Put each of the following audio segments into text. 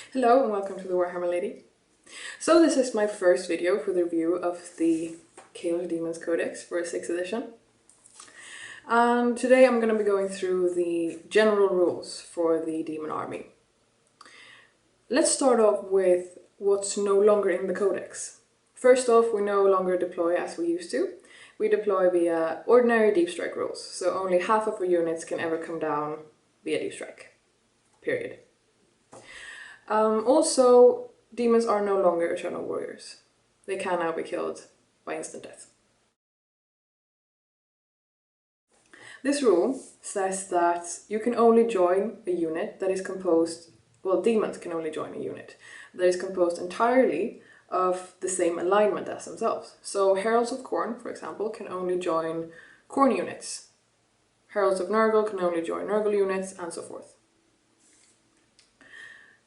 Hello and welcome to the Warhammer Lady. So this is my first video for the review of the Chaos Daemons Codex for 6th edition. And today I'm going to be going through the general rules for the demon army. Let's start off with what's no longer in the codex. First off, we no longer deploy as we used to. We deploy via ordinary deep strike rules, so only half of our units can ever come down via deep strike. Period. Also, demons are no longer eternal warriors. They can now be killed by instant death. This rule says that you can only join a unit that is composed, well, demons can only join a unit that is composed entirely of the same alignment as themselves. So Heralds of Khorne, for example, can only join Khorne units. Heralds of Nurgle can only join Nurgle units, and so forth.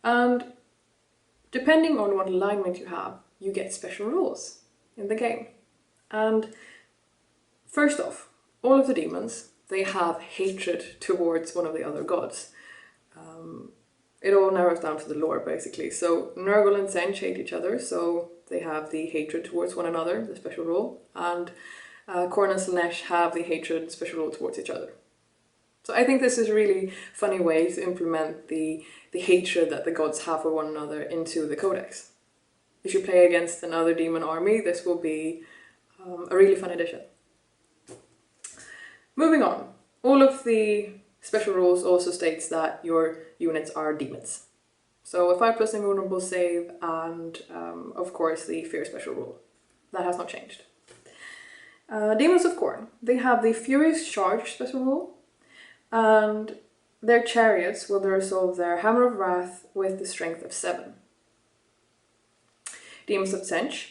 And depending on what alignment you have, you get special rules in the game. And first off, all of the demons, they have hatred towards one of the other gods. It all narrows down to the lore, basically. So Nurgle and Tzeentch hate each other, so they have the hatred towards one another, the special rule. And Khorne and Slaanesh have the hatred special rule towards each other. So I think this is a really funny way to implement the hatred that the gods have for one another into the codex. If you play against another demon army, this will be a really fun addition. Moving on, all of the special rules also states that your units are demons. So a 5+ invulnerable save and of course the fear special rule. That has not changed. Demons of Khorne, they have the Furious Charge special rule, and their chariots will resolve their Hammer of Wrath with the strength of 7. Demons of Tzeentch,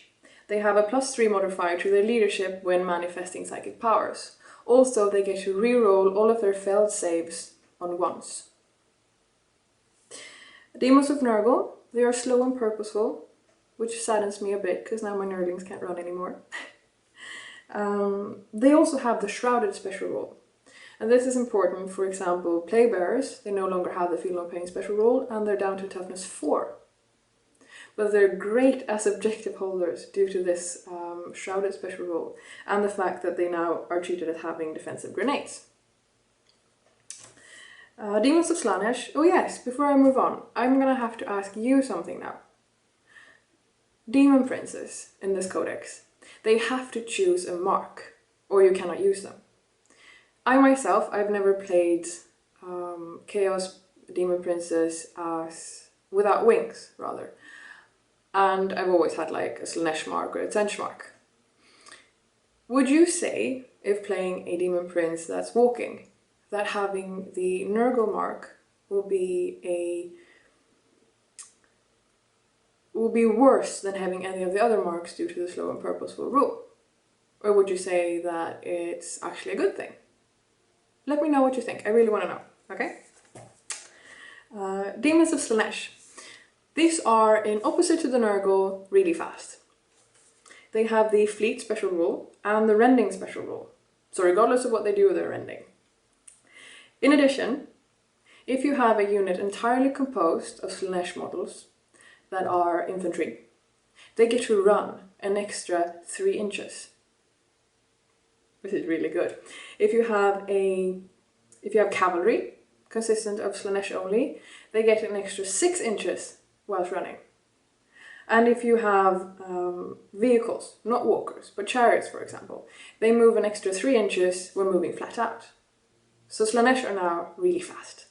they have a +3 modifier to their leadership when manifesting psychic powers. Also, they get to reroll all of their failed saves on once. Demons of Nurgle, they are slow and purposeful, which saddens me a bit because now my Nurglings can't run anymore. They also have the Shrouded special rule. And this is important. For example, Plague Bearers, they no longer have the Feel No Pain special rule and they're down to toughness 4. But they're great as objective holders due to this Shrouded special rule and the fact that they now are treated as having defensive grenades. Demons of Slaanesh, oh yes, before I move on, I'm gonna have to ask you something now. Demon princes in this codex, they have to choose a mark or you cannot use them. I myself, I've never played Chaos Demon Princess as without wings, rather. And I've always had like a Slaanesh mark or a Tzeentch mark. Would you say, if playing a Demon Prince that's walking, that having the Nurgle mark will be worse than having any of the other marks due to the slow and purposeful rule? Or would you say that it's actually a good thing? Let me know what you think. I really want to know, okay? Demons of Slaanesh. These are, in opposite to the Nurgle, really fast. They have the Fleet special rule and the Rending special rule. So regardless of what they do, they're rending. In addition, if you have a unit entirely composed of Slaanesh models that are infantry, they get to run an extra 3 inches. This is really good. If you have cavalry consistent of Slaanesh only, they get an extra 6 inches whilst running. And if you have vehicles, not walkers, but chariots, for example, they move an extra 3 inches when moving flat out. So Slaanesh are now really fast.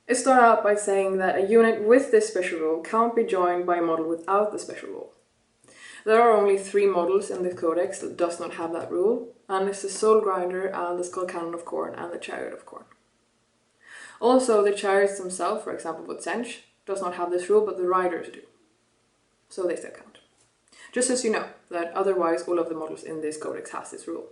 I start out by saying that a unit with this special rule can't be joined by a model without the special rule. There are only 3 models in this codex that does not have that rule, and it's the Soul Grinder and the Skull Cannon of Khorne and the Chariot of Khorne. Also, the chariots themselves, for example with Tzeentch, does not have this rule, but the riders do. So they still count. Just as you know, that otherwise all of the models in this codex has this rule.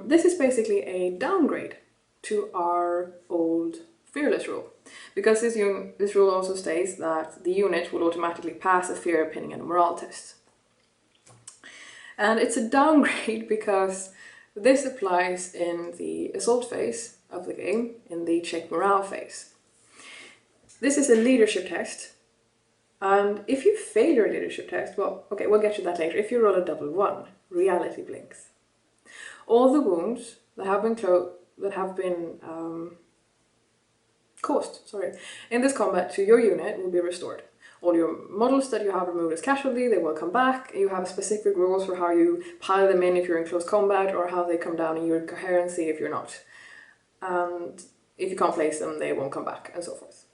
This is basically a downgrade to our old Fearless rule, because this rule also states that the unit will automatically pass a fear, opinion and morale test. And it's a downgrade because This applies in the assault phase of the game, in the check morale phase. This is a leadership test, and if you fail your leadership test, well, okay, we'll get to that later. If you roll a double 1, reality blinks. All the wounds that have been caused in this combat to your unit will be restored. All your models that you have removed as casualty, they will come back. You have specific rules for how you pile them in if you're in close combat, or how they come down in your coherency if you're not. And if you can't place them, they won't come back, and so forth.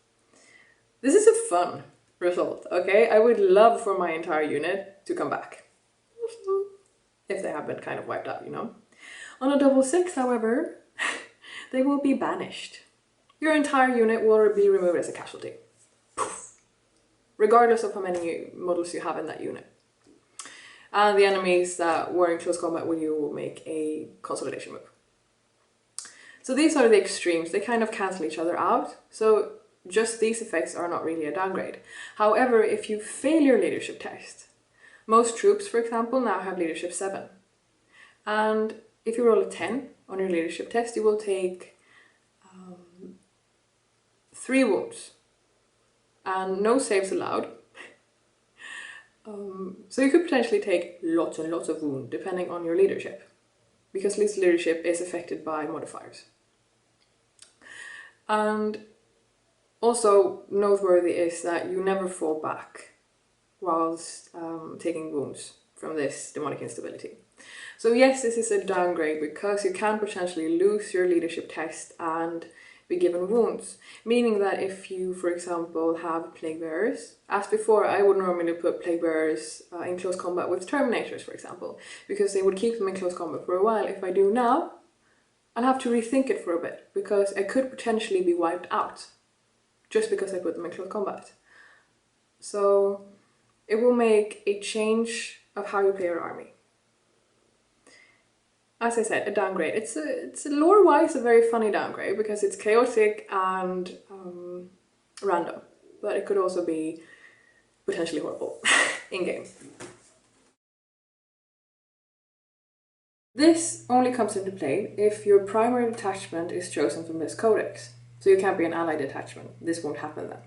This is a fun result, okay? I would love for my entire unit to come back. If they have been kind of wiped out, you know. On a double 6, however, they will be banished. Your entire unit will be removed as a casualty. Poof. Regardless of how many models you have in that unit. And the enemies that were in close combat with you will make a consolidation move. So these are the extremes. They kind of cancel each other out. So just these effects are not really a downgrade. However, if you fail your leadership test, most troops, for example, now have leadership 7. And if you roll a 10 on your leadership test, you will take 3 wounds. And no saves allowed. So you could potentially take lots and lots of wounds depending on your leadership, because this leadership is affected by modifiers. And also noteworthy is that you never fall back whilst taking wounds from this demonic instability. So yes, this is a downgrade because you can potentially lose your leadership test and be given wounds, meaning that if you, for example, have plague bearers, as before, I would normally put plague bearers in close combat with terminators, for example, because they would keep them in close combat for a while. If I do now, I'll have to rethink it for a bit, because I could potentially be wiped out just because I put them in close combat. So it will make a change of how you play your army. As I said, a downgrade. It's a lore-wise a very funny downgrade because it's chaotic and random, but it could also be potentially horrible in-game. This only comes into play if your primary detachment is chosen from this codex, so you can't be an allied detachment. This won't happen then.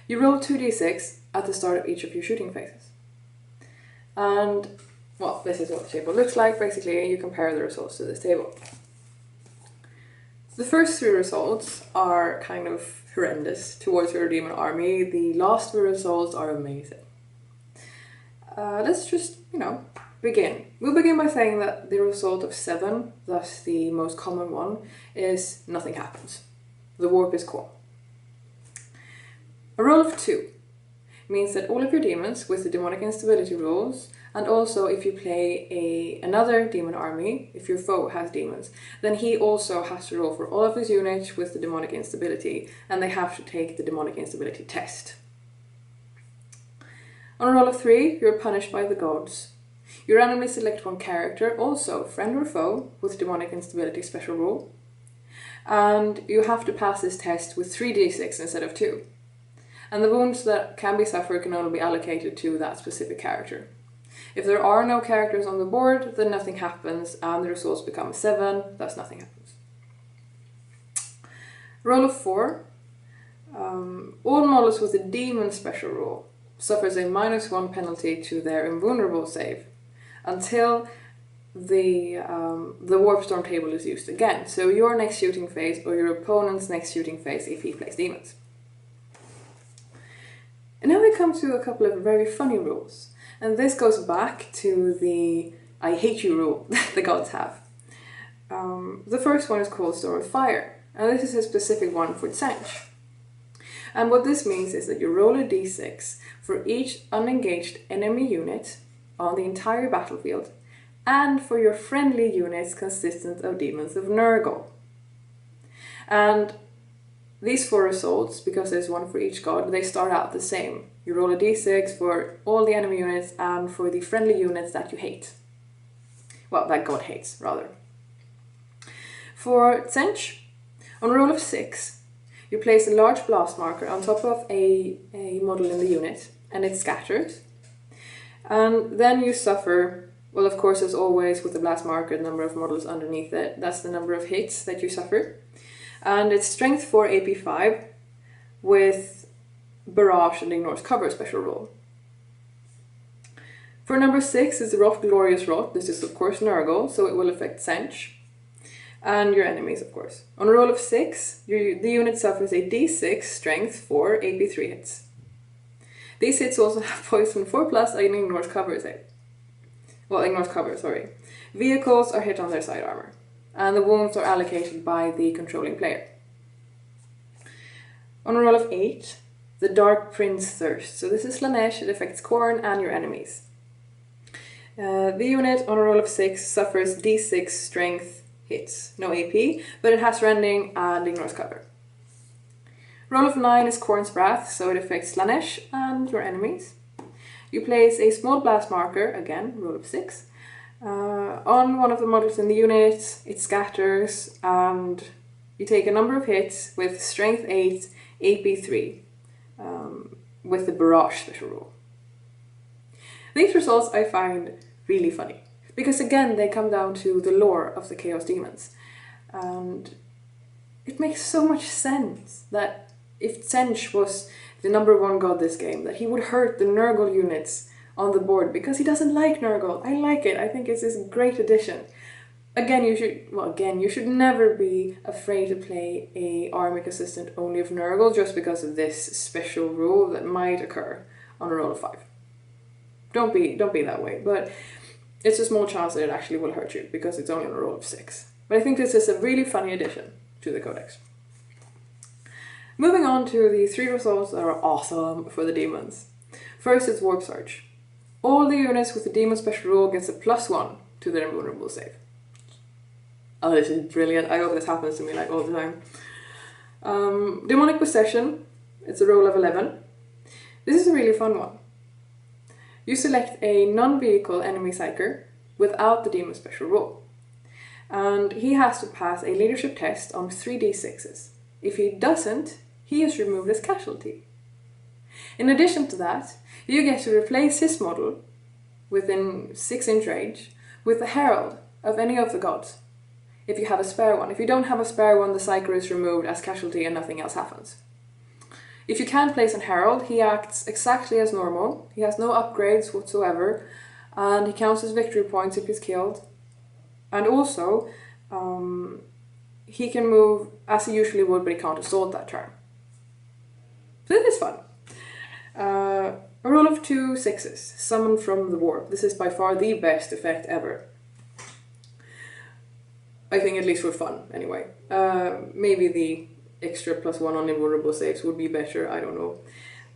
You roll 2d6 at the start of each of your shooting phases. And well, this is what the table looks like. Basically, you compare the results to this table. The first 3 results are kind of horrendous towards your demon army. The last 3 results are amazing. Let's just, begin. We'll begin by saying that the result of 7, thus the most common one, is nothing happens. The warp is cool. A roll of 2 means that all of your demons with the demonic instability rules, and also if you play another demon army, if your foe has demons, then he also has to roll for all of his units with the demonic instability, and they have to take the demonic instability test. On a roll of 3, you're punished by the gods. You randomly select one character, also friend or foe, with demonic instability special rule, and you have to pass this test with 3d6 instead of 2. And the wounds that can be suffered can only be allocated to that specific character. If there are no characters on the board, then nothing happens and the results become 7, thus nothing happens. Roll of 4. All models with a demon special rule suffers a -1 penalty to their invulnerable save until the warp storm table is used again. So your next shooting phase or your opponent's next shooting phase if he plays demons. And now we come to a couple of very funny rules. And this goes back to the I hate you rule that the gods have. The first one is called Storm of Fire. And this is a specific one for Tsench. And what this means is that you roll a d6 for each unengaged enemy unit on the entire battlefield, and for your friendly units consistent of demons of Nurgle. And these 4 results, because there's one for each god, they start out the same. You roll a d6 for all the enemy units and for the friendly units that you hate. Well, that god hates, rather. For Tsench, on a roll of 6, you place a large blast marker on top of a model in the unit, and it scatters. And then you suffer Well, of course, as always, with the blast marker, the number of models underneath it, that's the number of hits that you suffer. And it's strength 4, AP 5, with barrage and ignores cover special rule. For number 6 is the Rot, Glorious Rot. This is of course Nurgle, so it will affect Sench. And your enemies, of course. On a roll of 6, the unit suffers a d6 strength 4, AP 3 hits. These hits also have poison 4+ and ignores cover save. Well, ignores cover, sorry. Vehicles are hit on their side armor. And the wounds are allocated by the controlling player. On a roll of 8, the Dark Prince Thirst. So this is Slanesh, it affects Khorne and your enemies. The unit on a roll of 6 suffers d6 strength hits, no AP, but it has rending and ignores cover. Roll of 9 is Khorne's Wrath, so it affects Slanesh and your enemies. You place a small blast marker, again, roll of 6, on one of the models in the unit, it scatters, and you take a number of hits with strength 8, AP 3, with the barrage special rule. These results I find really funny, because again they come down to the lore of the Chaos Demons, and it makes so much sense that if Sench was the number 1 god this game, that he would hurt the Nurgle units on the board, because he doesn't like Nurgle. I like it, I think it's this great addition. Again, you should never be afraid to play a army assistant only of Nurgle just because of this special rule that might occur on a roll of 5. Don't be that way, but it's a small chance that it actually will hurt you because it's only on a roll of 6. But I think this is a really funny addition to the codex. Moving on to the 3 results that are awesome for the demons. First is Warp Surge. All the units with the demon special rule gets a +1 to their invulnerable save. Oh, this is brilliant. I hope this happens to me like all the time. Demonic Possession, it's a roll of 11. This is a really fun one. You select a non-vehicle enemy psyker without the demon special rule. And he has to pass a leadership test on 3d6s. If he doesn't, he is removed as casualty. In addition to that, you get to replace his model within 6-inch range with the Herald of any of the gods, if you have a spare one. If you don't have a spare one, the psyker is removed as casualty and nothing else happens. If you can place an Herald, he acts exactly as normal, he has no upgrades whatsoever, and he counts as victory points if he's killed. And also, he can move as he usually would, but he can't assault that turn. So this is fun. A roll of 2 6s, Summon from the Warp. This is by far the best effect ever. I think, at least for fun, anyway. Maybe the extra +1 on invulnerable saves would be better, I don't know.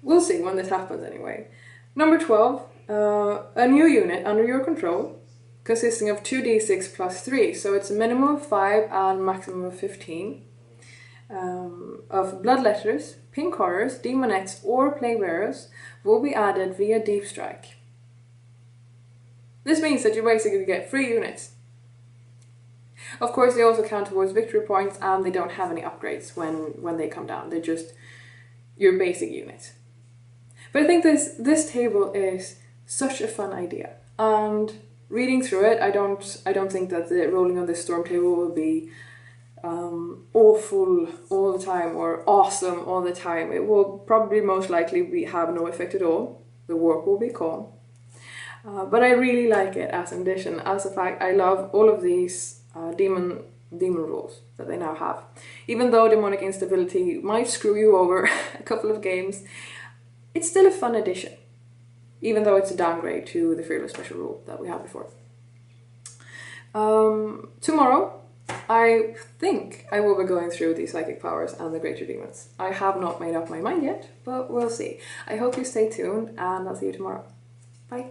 We'll see when this happens anyway. Number 12, a new unit under your control, consisting of 2d6 + 3, so it's a minimum of 5 and maximum of 15, of Bloodletters, Pink Horrors, Demonettes or Plaguebearers will be added via Deep Strike. This means that you basically get 3 units. Of course, they also count towards victory points, and they don't have any upgrades when they come down. They're just your basic unit. But I think this table is such a fun idea, and reading through it, I don't think that the rolling on this storm table will be awful all the time or awesome all the time. It will probably most likely have no effect at all. The warp will be calm. But I really like it as an addition. As a fact, I love all of these demon rules that they now have. Even though demonic instability might screw you over a couple of games, it's still a fun addition, even though it's a downgrade to the Fearless special rule that we had before. Tomorrow, I think I will be going through the psychic powers and the greater demons. I have not made up my mind yet, but we'll see. I hope you stay tuned, and I'll see you tomorrow. Bye!